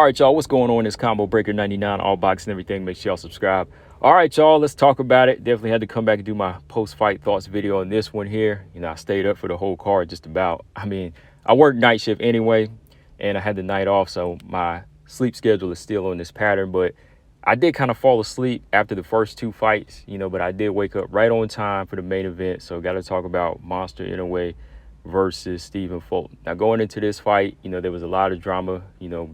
All right, y'all, what's going on? It's Combo Breaker 99, all boxing and everything. Make sure y'all subscribe. All right, y'all, let's talk about it. Definitely had to come back and do my post-fight thoughts video on this one here. I stayed up for the whole card just about. I work night shift anyway, and I had the night off, so my sleep schedule is still on this pattern. But I did kind of fall asleep after the first two fights, but I did wake up right on time for the main event. So got to talk about Monster Inoue versus Stephen Fulton. Now, going into this fight, there was a lot of drama,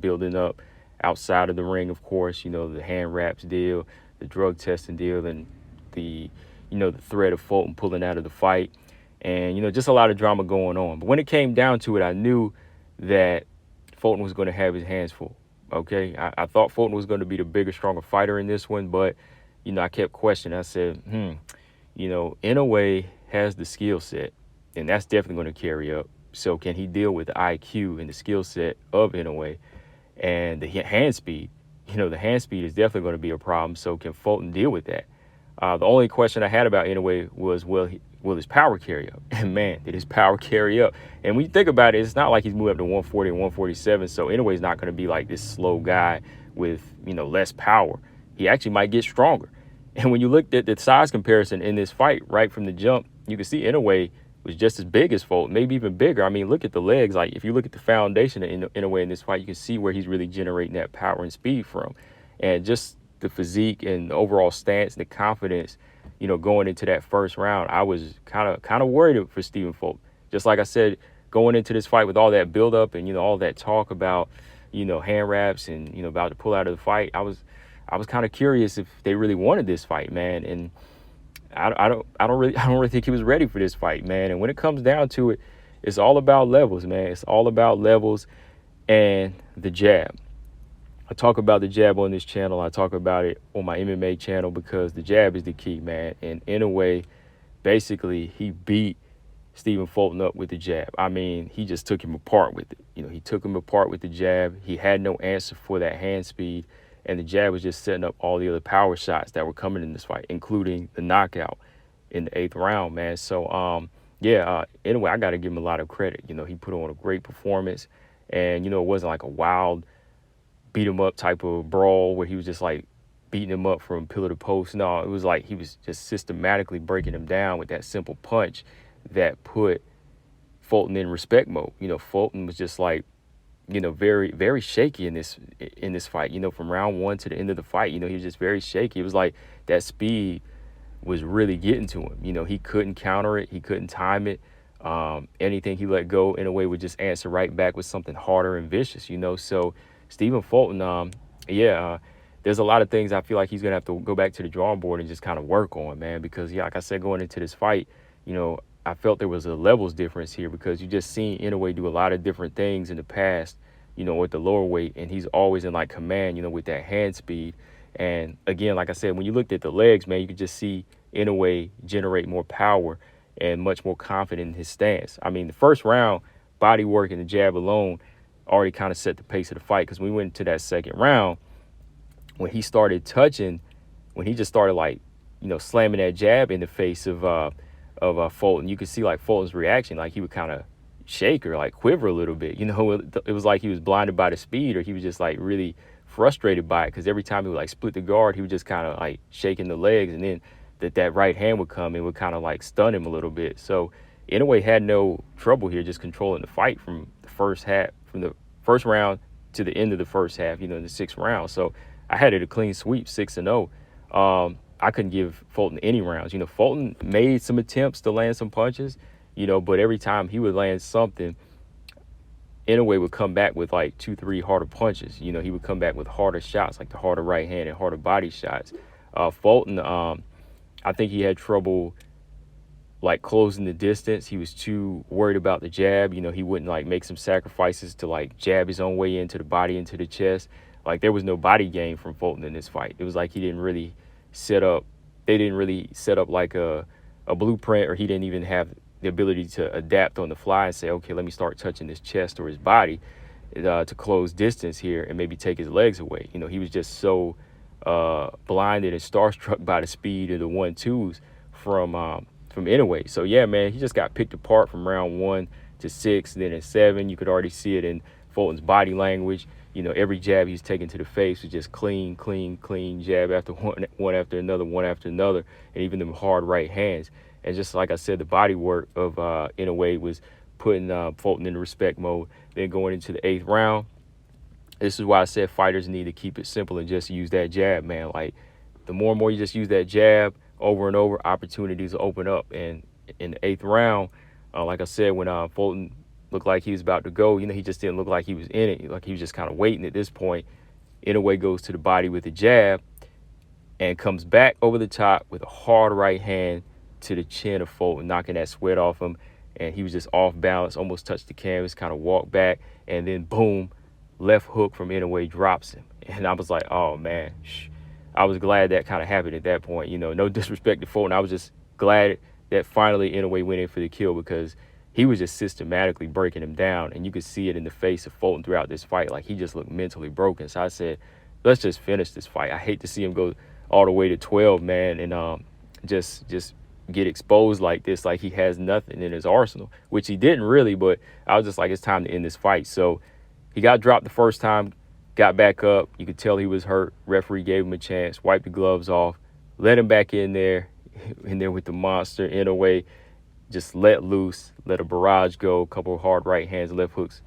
building up outside of the ring, of course, the hand wraps deal, the drug testing deal, and the threat of Fulton pulling out of the fight. And, just a lot of drama going on. But when it came down to it, I knew that Fulton was going to have his hands full. Okay, I thought Fulton was going to be the bigger, stronger fighter in this one, but, I kept questioning. I said, Inoue has the skill set, and that's definitely going to carry up. So can he deal with the IQ and the skill set of Inoue and the hand speed? The hand speed is definitely going to be a problem. So can Fulton deal with that? The only question I had about Inoue was, will his power carry up? And man, did his power carry up? And when you think about it, it's not like he's moved up to 140 and 147. So Inoue's not going to be like this slow guy with, less power. He actually might get stronger. And when you looked at the size comparison in this fight right from the jump, you can see Inoue was just as big as Fulton, maybe even bigger. I mean, look at the legs. Like, if you look at the foundation in a way in this fight, you can see where he's really generating that power and speed from. And just the physique and the overall stance and the confidence, going into that first round, I was kind of worried for Stephen Fulton. Just like I said, going into this fight with all that buildup and, all that talk about, hand wraps and, about to pull out of the fight, I was kind of curious if they really wanted this fight, man. And I don't really think he was ready for this fight, man. And when it comes down to it, it's all about levels, man. It's all about levels and the jab. I talk about the jab on this channel. I talk about it on my MMA channel because the jab is the key, man. And in a way, basically, he beat Stephen Fulton up with the jab. I mean, he just took him apart with it. He took him apart with the jab. He had no answer for that hand speed. And the jab was just setting up all the other power shots that were coming in this fight, including the knockout in the 8th round, man. So, anyway, I got to give him a lot of credit. He put on a great performance. And, it wasn't like a wild beat him up type of brawl where he was just like beating him up from pillar to post. No, it was like he was just systematically breaking him down with that simple punch that put Fulton in respect mode. Fulton was just like, very, very shaky in this fight. From round one to the end of the fight, he was just very shaky. It was like that speed was really getting to him. He couldn't counter it. He couldn't time it. Anything he let go in a way would just answer right back with something harder and vicious, So Stephen Fulton, there's a lot of things I feel like he's going to have to go back to the drawing board and just kind of work on, man, because, like I said, going into this fight, I felt there was a levels difference here because you just seen Inoue do a lot of different things in the past, with the lower weight, and he's always in like command, with that hand speed. And again, like I said, when you looked at the legs, man, you could just see Inoue generate more power and much more confident in his stance. I mean, the first round, Bodywork and the jab alone already kind of set the pace of the fight because when we went into that second round, when he started touching, when he just started like, slamming that jab in the face of Fulton, you could see like Fulton's reaction, like he would kind of shake or like quiver a little bit. It was like he was blinded by the speed, or he was just like really frustrated by it because every time he would like split the guard, he was just kind of like shaking the legs, and then that right hand would come and would kind of like stun him a little bit. So Inoue had no trouble here just controlling the fight from the first round to the end of the first half, in the 6th round. So I had it a clean sweep, 6-0. I couldn't give Fulton any rounds. Fulton made some attempts to land some punches, but every time he would land something, Inoue would come back with like 2-3 harder punches. He would come back with harder shots, like the harder right hand and harder body shots. Fulton, I think he had trouble like closing the distance. He was too worried about the jab. He wouldn't like make some sacrifices to like jab his own way into the body, into the chest. Like there was no body game from Fulton in this fight. It was like they didn't really set up like a blueprint, or he didn't even have the ability to adapt on the fly and say, okay, let me start touching his chest or his body to close distance here and maybe take his legs away. He was just so blinded and starstruck by the speed of the 1-2s from Inoue. So yeah, man, he just got picked apart from round 1 to 6. Then in 7, you could already see it in Fulton's body language. You know, every jab he's taking to the face was just clean, clean, clean jab after one after another, one after another, and even them hard right hands. And just like I said, the body work of Inoue was putting Fulton in respect mode. Then going into the 8th round, this is why I said fighters need to keep it simple and just use that jab, man. Like, the more and more you just use that jab over and over, opportunities will open up. And in the 8th round, like I said, when Fulton looked like he was about to go, you know, he just didn't look like he was in it. Like, he was just kind of waiting at this point. Inoue goes to the body with a jab and comes back over the top with a hard right hand to the chin of Fulton, knocking that sweat off him. And he was just off balance, almost touched the canvas, kind of walked back, and then boom, left hook from Inoue drops him. And I was like, oh man, I was glad that kind of happened at that point. You know, no disrespect to Fulton. I was just glad that finally Inoue went in for the kill, because he was just systematically breaking him down, and you could see it in the face of Fulton throughout this fight. Like, he just looked mentally broken. So I said, let's just finish this fight. I hate to see him go all the way to 12, man, and just get exposed like this, like he has nothing in his arsenal, which he didn't really. But I was just like, it's time to end this fight. So he got dropped the first time, got back up. You could tell he was hurt. Referee gave him a chance, wiped the gloves off, let him back in there with the monster Inoue. Just let loose, let a barrage go, a couple of hard right hands, left hooks,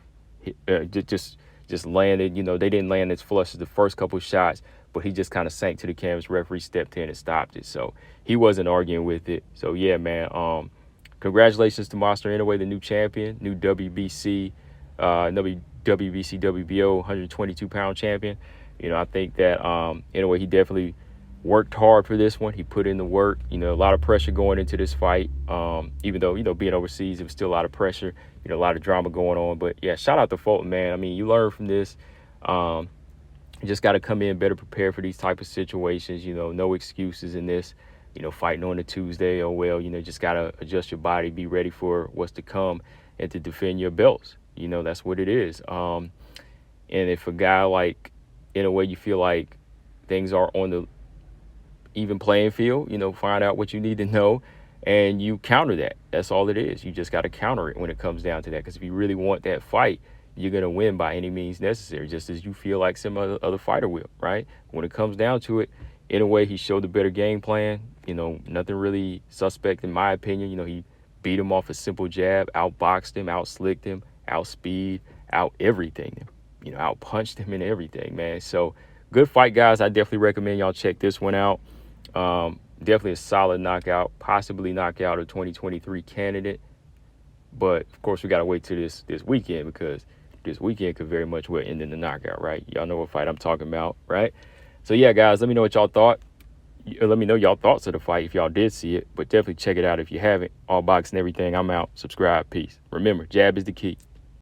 just landed. You know, they didn't land as flush as the first couple of shots, but he just kind of sank to the canvas. Referee stepped in and stopped it, so he wasn't arguing with it. So yeah, man, congratulations to Monster Inoue, the new champion, new WBC WBO 122-pound champion. You know, I think that Inoue, he definitely worked hard for this one. He put in the work. You know, a lot of pressure going into this fight. Even though, you know, being overseas, it was still a lot of pressure. You know, a lot of drama going on. But yeah, shout out to Fulton, man. I mean, you learn from this. You just got to come in better prepared for these type of situations. You know, no excuses in this. You know, fighting on a Tuesday, oh well. You know, just got to adjust your body, be ready for what's to come, and to defend your belts. You know, that's what it is. And if a guy like Inoue, you feel like things are on the even playing field, you know, find out what you need to know and you counter that. That's all it is. You just got to counter it when it comes down to that, because if you really want that fight, you're going to win by any means necessary, just as you feel like some other fighter will, right? When it comes down to it, in a way, he showed a better game plan. You know, nothing really suspect in my opinion. You know, he beat him off a simple jab, outboxed him, outslicked him, outspeed, out everything, you know, outpunched him and everything, man. So good fight, guys. I definitely recommend y'all check this one out. Definitely a solid knockout, possibly knockout of 2023 candidate. But of course, we got to wait till this weekend, because this weekend could very much well end in the knockout, right? Y'all know what fight I'm talking about, right? So yeah, guys, let me know what y'all thought. Let me know y'all thoughts of the fight if y'all did see it, but definitely check it out if you haven't. All boxing everything. I'm out. Subscribe. Peace. Remember, jab is the key.